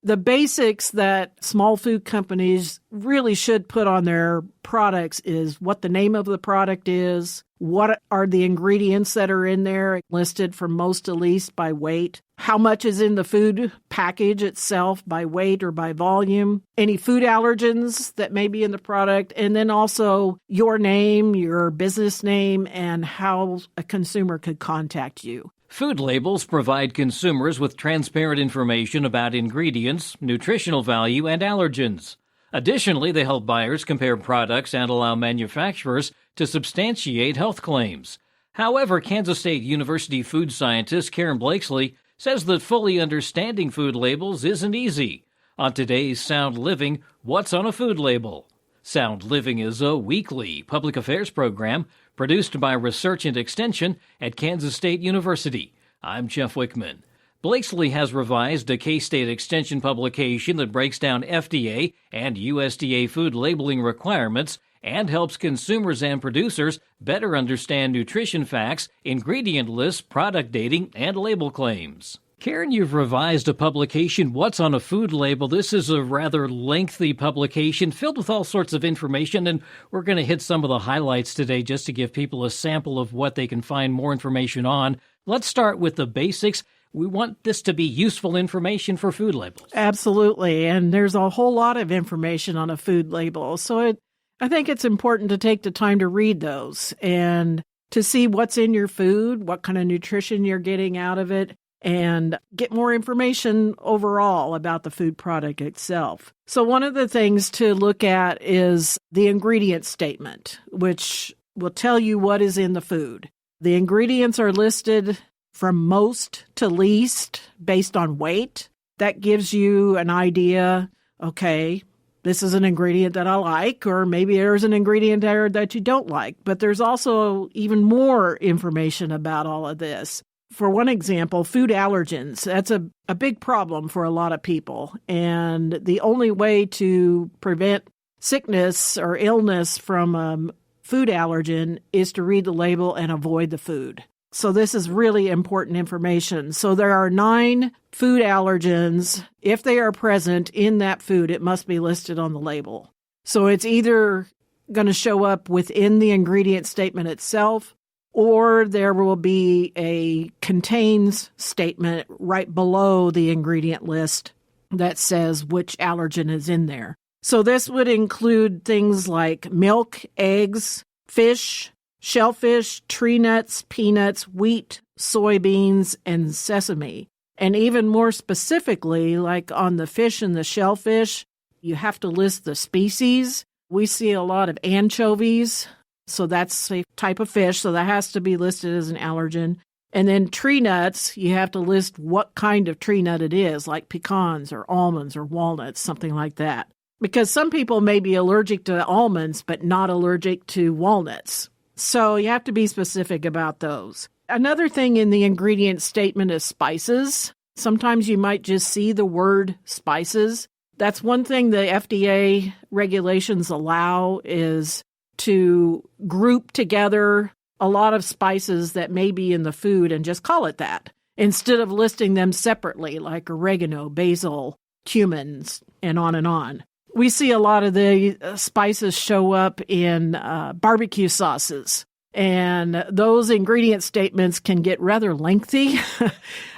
The basics that small food companies really should put on their products is what the name of the product is, what are the ingredients that are in there listed from most to least by weight, how much is in the food package itself by weight or by volume, any food allergens that may be in the product, and then also your name, your business name, and how a consumer could contact you. Food labels provide consumers with transparent information about ingredients, nutritional value, and allergens. Additionally, they help buyers compare products and allow manufacturers to substantiate health claims. However, Kansas State University food scientist Karen Blakeslee says that fully understanding food labels isn't easy. On today's Sound Living, what's on a food label? Sound Living is a weekly public affairs program produced by Research and Extension at Kansas State University. I'm Jeff Wichman. Blakeslee has revised a K-State Extension publication that breaks down FDA and USDA food labeling requirements and helps consumers and producers better understand nutrition facts, ingredient lists, product dating, and label claims. Karen, you've revised a publication, What's on a Food Label? This is a rather lengthy publication filled with all sorts of information, and we're going to hit some of the highlights today just to give people a sample of what they can find more information on. Let's start with the basics. We want this to be useful information for food labels. Absolutely, and there's a whole lot of information on a food label, so I think it's important to take the time to read those and to see what's in your food, what kind of nutrition you're getting out of it, and get more information overall about the food product itself. So one of the things to look at is the ingredient statement, which will tell you what is in the food. The ingredients are listed from most to least based on weight. That gives you an idea, okay, this is an ingredient that I like, or maybe there's an ingredient there that you don't like. But there's also even more information about all of this. For one example, food allergens, that's a big problem for a lot of people. And the only way to prevent sickness or illness from food allergen is to read the label and avoid the food. So this is really important information. So there are 9 food allergens. If they are present in that food, it must be listed on the label. So it's either going to show up within the ingredient statement itself, or there will be a contains statement right below the ingredient list that says which allergen is in there. So this would include things like milk, eggs, fish, shellfish, tree nuts, peanuts, wheat, soybeans, and sesame. And even more specifically, like on the fish and the shellfish, you have to list the species. We see a lot of anchovies, so that's a type of fish, so that has to be listed as an allergen. And then tree nuts, you have to list what kind of tree nut it is, like pecans or almonds or walnuts, something like that. Because some people may be allergic to almonds, but not allergic to walnuts. So you have to be specific about those. Another thing in the ingredient statement is spices. Sometimes you might just see the word spices. That's one thing the FDA regulations allow is to group together a lot of spices that may be in the food and just call it that, instead of listing them separately like oregano, basil, cumins, and on and on. We see a lot of the spices show up in barbecue sauces, and those ingredient statements can get rather lengthy.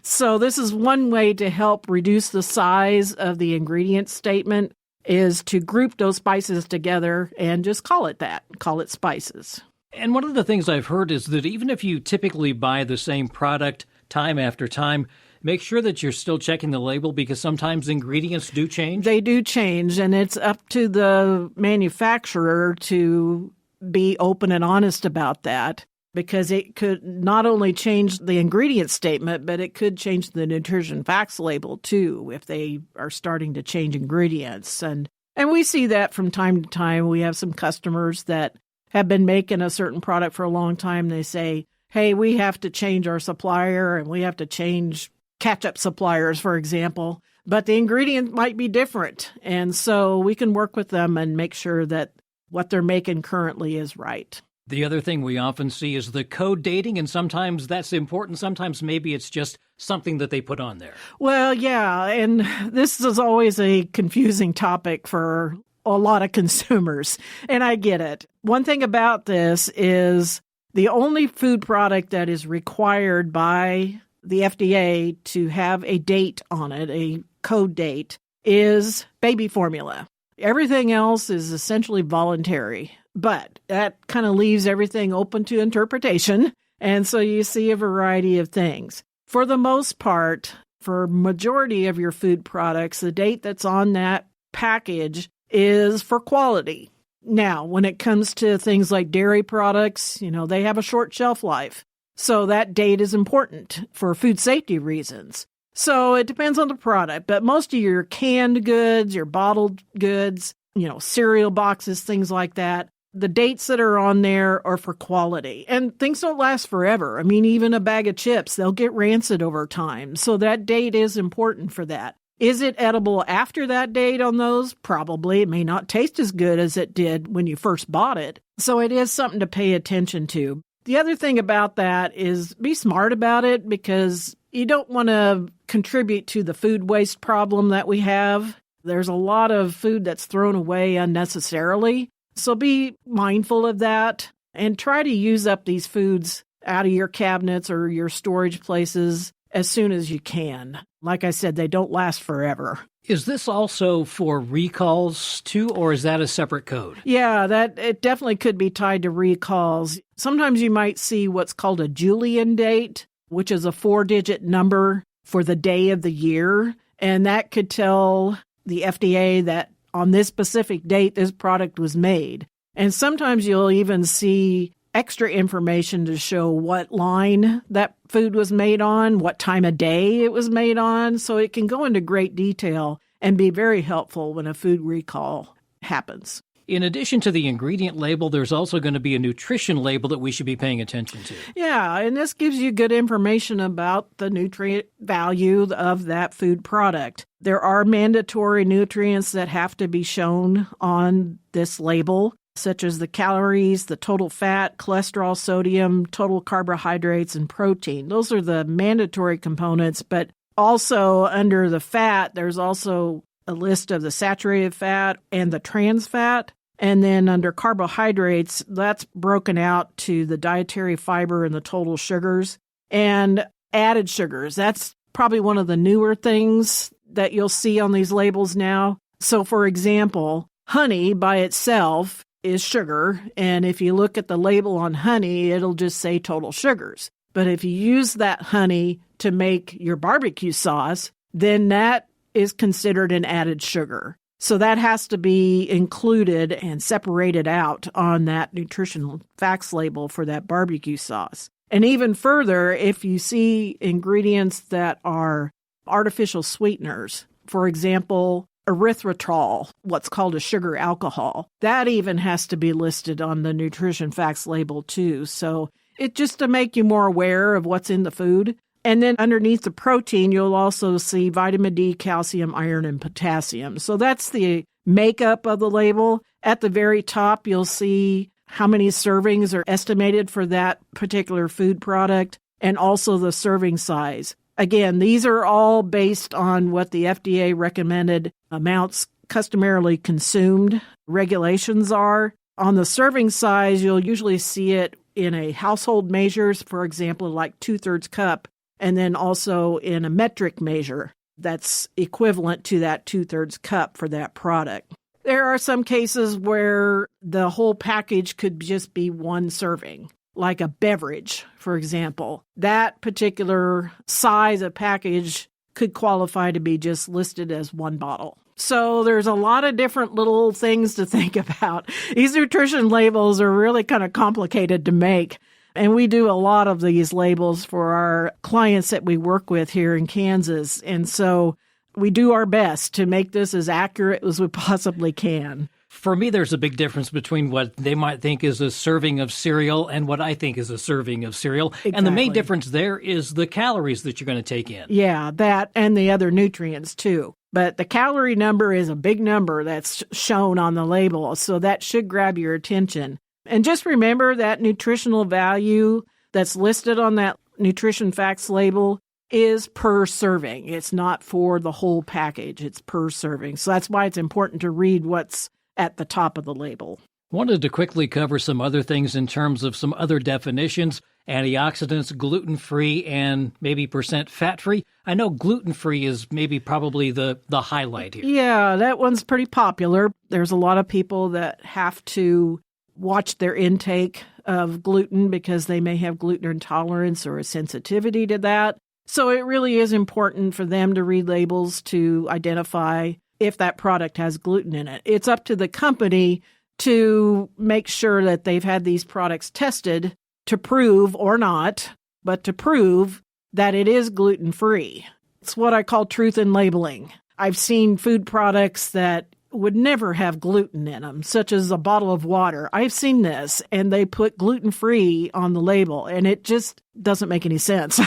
So this is one way to help reduce the size of the ingredient statement, is to group those spices together and just call it that, call it spices. And one of the things I've heard is that even if you typically buy the same product time after time, make sure that you're still checking the label, because sometimes ingredients do change. They do change, and it's up to the manufacturer to be open and honest about that, because it could not only change the ingredient statement, but it could change the nutrition facts label too if they are starting to change ingredients. And we see that from time to time. We have some customers that have been making a certain product for a long time. They say, hey, we have to change our supplier, and we have to change ketchup suppliers, for example, but the ingredient might be different. And so we can work with them and make sure that what they're making currently is right. The other thing we often see is the code dating, and sometimes that's important. Sometimes maybe it's just something that they put on there. Well, yeah, and this is always a confusing topic for a lot of consumers, and I get it. One thing about this is the only food product that is required by the FDA to have a date on it, a code date, is baby formula. Everything else is essentially voluntary. But that kind of leaves everything open to interpretation. And so you see a variety of things. For the most part, for majority of your food products, the date that's on that package is for quality. Now, when it comes to things like dairy products, they have a short shelf life. So that date is important for food safety reasons. So it depends on the product. But most of your canned goods, your bottled goods, cereal boxes, things like that, the dates that are on there are for quality. And things don't last forever. I mean, even a bag of chips, they'll get rancid over time. So that date is important for that. Is it edible after that date on those? Probably. It may not taste as good as it did when you first bought it. So it is something to pay attention to. The other thing about that is be smart about it, because you don't want to contribute to the food waste problem that we have. There's a lot of food that's thrown away unnecessarily. So be mindful of that and try to use up these foods out of your cabinets or your storage places as soon as you can. Like I said, they don't last forever. Is this also for recalls too, or is that a separate code? Yeah, it definitely could be tied to recalls. Sometimes you might see what's called a Julian date, which is a 4-digit number for the day of the year. And that could tell the FDA that on this specific date, this product was made. And sometimes you'll even see extra information to show what line that food was made on, what time of day it was made on. So it can go into great detail and be very helpful when a food recall happens. In addition to the ingredient label, there's also going to be a nutrition label that we should be paying attention to. Yeah, and this gives you good information about the nutrient value of that food product. There are mandatory nutrients that have to be shown on this label, such as the calories, the total fat, cholesterol, sodium, total carbohydrates, and protein. Those are the mandatory components, but also under the fat, there's also a list of the saturated fat and the trans fat. And then under carbohydrates, that's broken out to the dietary fiber and the total sugars. And added sugars, that's probably one of the newer things that you'll see on these labels now. So for example, honey by itself is sugar. And if you look at the label on honey, it'll just say total sugars. But if you use that honey to make your barbecue sauce, then that is considered an added sugar. So that has to be included and separated out on that nutritional facts label for that barbecue sauce. And even further, if you see ingredients that are artificial sweeteners, for example, erythritol, what's called a sugar alcohol, that even has to be listed on the nutrition facts label too. So it's just to make you more aware of what's in the food. And then underneath the protein, you'll also see vitamin D, calcium, iron, and potassium. So that's the makeup of the label. At the very top, you'll see how many servings are estimated for that particular food product, and also the serving size. Again, these are all based on what the FDA recommended amounts customarily consumed regulations are. On the serving size, you'll usually see it in a household measures, for example, like 2/3 cup. And then also in a metric measure that's equivalent to that 2/3 cup for that product. There are some cases where the whole package could just be one serving, like a beverage, for example. That particular size of package could qualify to be just listed as one bottle. So there's a lot of different little things to think about. These nutrition labels are really kind of complicated to make. And we do a lot of these labels for our clients that we work with here in Kansas. And so we do our best to make this as accurate as we possibly can. For me, there's a big difference between what they might think is a serving of cereal and what I think is a serving of cereal. Exactly. And the main difference there is the calories that you're going to take in. Yeah, that and the other nutrients too. But the calorie number is a big number that's shown on the label, so that should grab your attention. And just remember that nutritional value that's listed on that nutrition facts label is per serving. It's not for the whole package. It's per serving. So that's why it's important to read what's at the top of the label. Wanted to quickly cover some other things in terms of some other definitions: antioxidants, gluten-free, and maybe percent fat-free. I know gluten-free is maybe probably the highlight here. Yeah, that one's pretty popular. There's a lot of people that have to watch their intake of gluten because they may have gluten intolerance or a sensitivity to that. So it really is important for them to read labels to identify if that product has gluten in it. It's up to the company to make sure that they've had these products tested to prove, or not, but to prove that it is gluten-free. It's what I call truth in labeling. I've seen food products that would never have gluten in them, such as a bottle of water. I've seen this, and they put gluten-free on the label, and it just doesn't make any sense.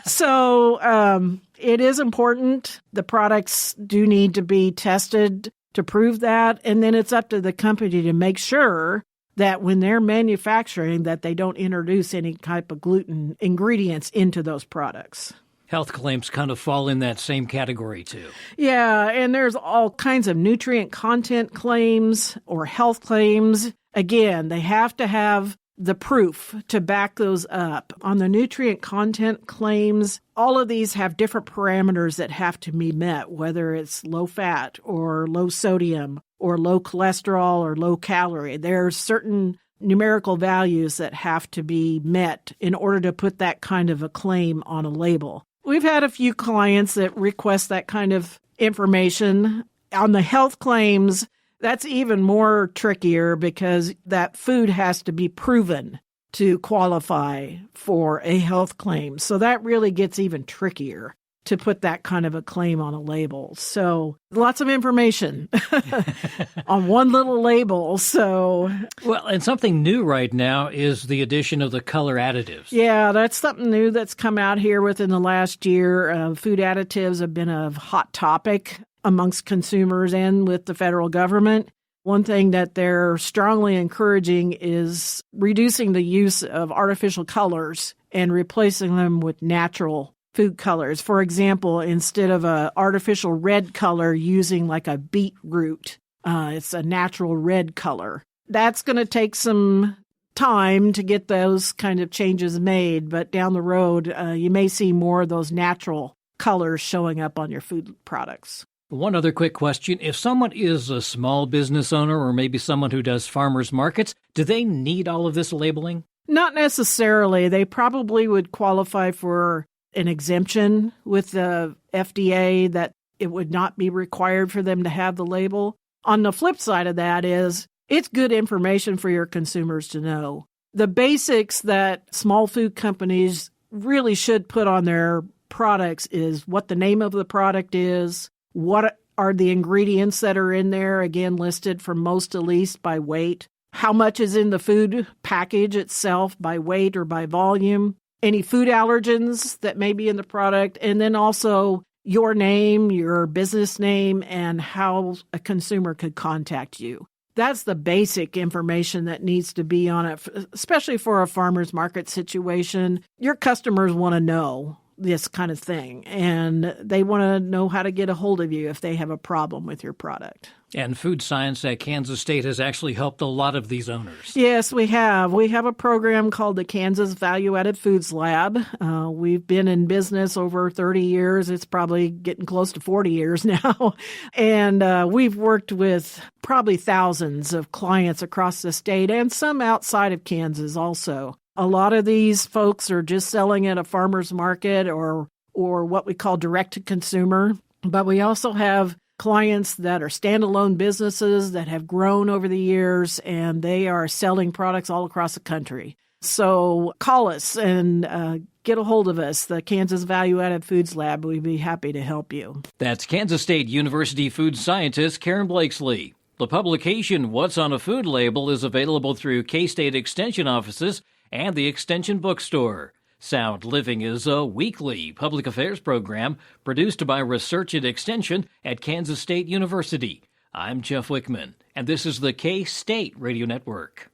So it is important. The products do need to be tested to prove that, and then it's up to the company to make sure that when they're manufacturing that they don't introduce any type of gluten ingredients into those products. Health claims kind of fall in that same category, too. Yeah, and there's all kinds of nutrient content claims or health claims. Again, they have to have the proof to back those up. On the nutrient content claims, all of these have different parameters that have to be met, whether it's low fat or low sodium or low cholesterol or low calorie. There are certain numerical values that have to be met in order to put that kind of a claim on a label. We've had a few clients that request that kind of information. On the health claims, that's even more trickier because that food has to be proven to qualify for a health claim. So that really gets even trickier to put that kind of a claim on a label. So lots of information on one little label. So, well, and something new right now is the addition of the color additives. Yeah, that's something new that's come out here within the last year. Food additives have been a hot topic amongst consumers and with the federal government. One thing that they're strongly encouraging is reducing the use of artificial colors and replacing them with natural food colors. For example, instead of an artificial red color, using like a beetroot, it's a natural red color. That's going to take some time to get those kind of changes made, but down the road, you may see more of those natural colors showing up on your food products. One other quick question. If someone is a small business owner or maybe someone who does farmers markets, do they need all of this labeling? Not necessarily. They probably would qualify for an exemption with the FDA that it would not be required for them to have the label. On the flip side of that is it's good information for your consumers to know. The basics that small food companies really should put on their products is what the name of the product is, what are the ingredients that are in there, again, listed from most to least by weight, how much is in the food package itself by weight or by volume, any food allergens that may be in the product, and then also your name, your business name, and how a consumer could contact you. That's the basic information that needs to be on it, especially for a farmer's market situation. Your customers want to know this kind of thing, and they want to know how to get a hold of you if they have a problem with your product. And food science at Kansas State has actually helped a lot of these owners. Yes, we have. We have a program called the Kansas Value-Added Foods Lab. We've been in business over 30 years. It's probably getting close to 40 years now. And we've worked with probably thousands of clients across the state and some outside of Kansas also. A lot of these folks are just selling at a farmer's market or what we call direct-to-consumer. But we also have clients that are standalone businesses that have grown over the years, and they are selling products all across the country. So call us and get a hold of us, the Kansas Value-Added Foods Lab. We'd be happy to help you. That's Kansas State University food scientist Karen Blakeslee. The publication, What's on a Food Label, is available through K-State Extension offices and the Extension Bookstore. Sound Living is a weekly public affairs program produced by Research and Extension at Kansas State University. I'm Jeff Wichman, and this is the K-State Radio Network.